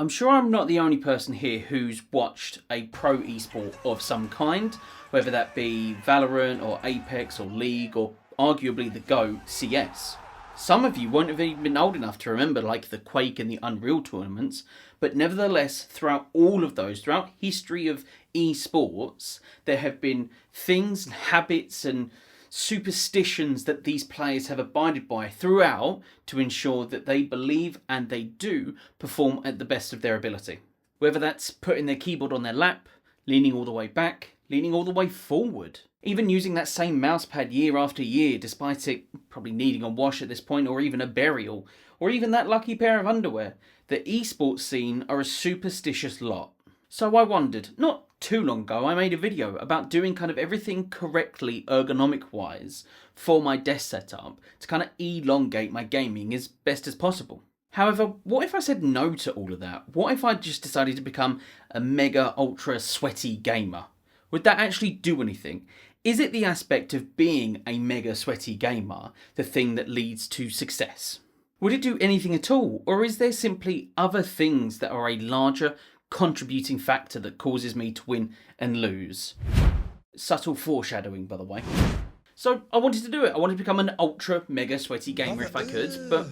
I'm sure I'm not the only person here who's watched a pro esport of some kind, whether that be Valorant or Apex or League or arguably the GOAT CS. Some of you won't have even been old enough to remember like the Quake and the Unreal tournaments, but nevertheless throughout all of those, throughout history of esports, there have been things, habits and superstitions that these players have abided by throughout to ensure that they believe and they do perform at the best of their ability. Whether that's putting their keyboard on their lap, leaning all the way back, leaning all the way forward, even using that same mousepad year after year despite it probably needing a wash at this point or even a burial, or even that lucky pair of underwear. The esports scene are a superstitious lot. So I wondered, not too long ago, I made a video about doing kind of everything correctly ergonomic wise for my desk setup to kind of elongate my gaming as best as possible. However, what if I said no to all of that? What if I just decided to become a mega ultra sweaty gamer? Would that actually do anything? Is it the aspect of being a mega sweaty gamer the thing that leads to success? Would it do anything at all? Or is there simply other things that are a larger contributing factor that causes me to win and lose? Subtle foreshadowing, by the way. So I wanted to do it. I wanted to become an ultra mega sweaty gamer if I could, but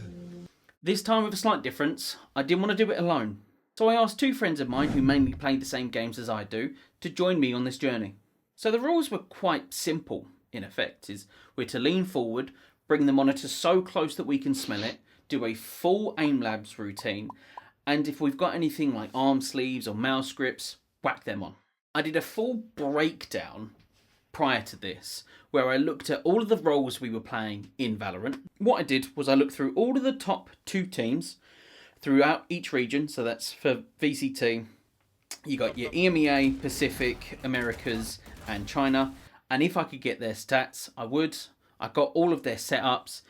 this time with a slight difference. I didn't want to do it alone. So I asked two friends of mine who mainly play the same games as I do to join me on this journey. So the rules were quite simple, in effect, is we're to lean forward, bring the monitor so close that we can smell it, do a full aim labs routine, and if we've got anything like arm sleeves or mouse grips, whack them on. I did a full breakdown prior to this, where I looked at all of the roles we were playing in Valorant. What I did was I looked through all of the top 2 teams throughout each region, so that's for VCT. You got your EMEA, Pacific, Americas, and China. And if I could get their stats, I would. I got all of their setups,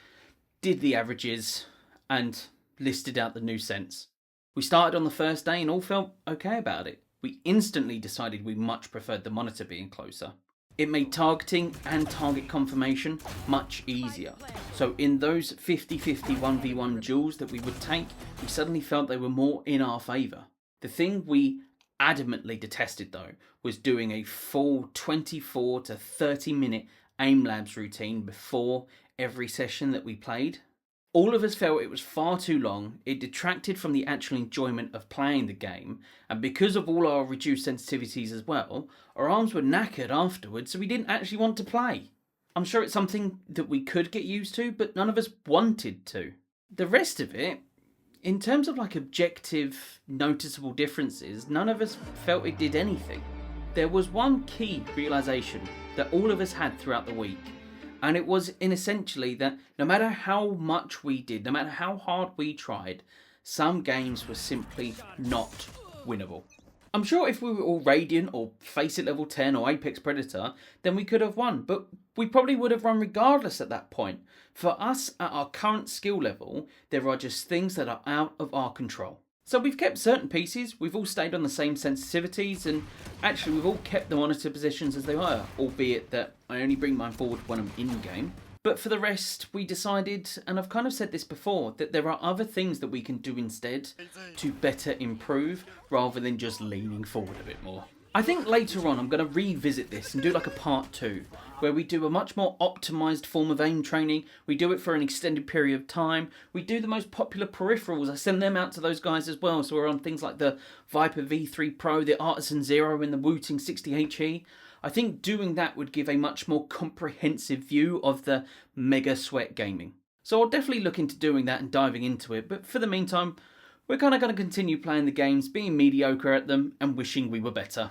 did the averages, and listed out the new cents. We started on the first day and all felt okay about it. We instantly decided we much preferred the monitor being closer. It made targeting and target confirmation much easier. So in those 50-50 1v1 duels that we would take, we suddenly felt they were more in our favour. The thing we adamantly detested though was doing a full 24 to 30 minute aim labs routine before every session that we played. All of us felt it was far too long, it detracted from the actual enjoyment of playing the game, and because of all our reduced sensitivities as well, our arms were knackered afterwards, so we didn't actually want to play. I'm sure it's something that we could get used to, but none of us wanted to. The rest of it, in terms of like objective, noticeable differences, none of us felt it did anything. There was one key realisation that all of us had throughout the week, and it was in essentially that no matter how much we did, no matter how hard we tried, some games were simply not winnable. I'm sure if we were all Radiant or Faceit level 10 or Apex Predator, then we could have won, but we probably would have run regardless at that point. For us, at our current skill level, there are just things that are out of our control. So we've kept certain pieces, we've all stayed on the same sensitivities, and actually we've all kept the monitor positions as they were, albeit that I only bring mine forward when I'm in-game. But for the rest, we decided, and I've kind of said this before, that there are other things that we can do instead to better improve, rather than just leaning forward a bit more. I think later on I'm going to revisit this and do like a part 2, where we do a much more optimised form of aim training, we do it for an extended period of time, we do the most popular peripherals, I send them out to those guys as well, so we're on things like the Viper V3 Pro, the Artisan Zero and the Wooting 60HE. I think doing that would give a much more comprehensive view of the mega sweat gaming. So I'll definitely look into doing that and diving into it, but for the meantime, we're kind of going to continue playing the games, being mediocre at them, and wishing we were better.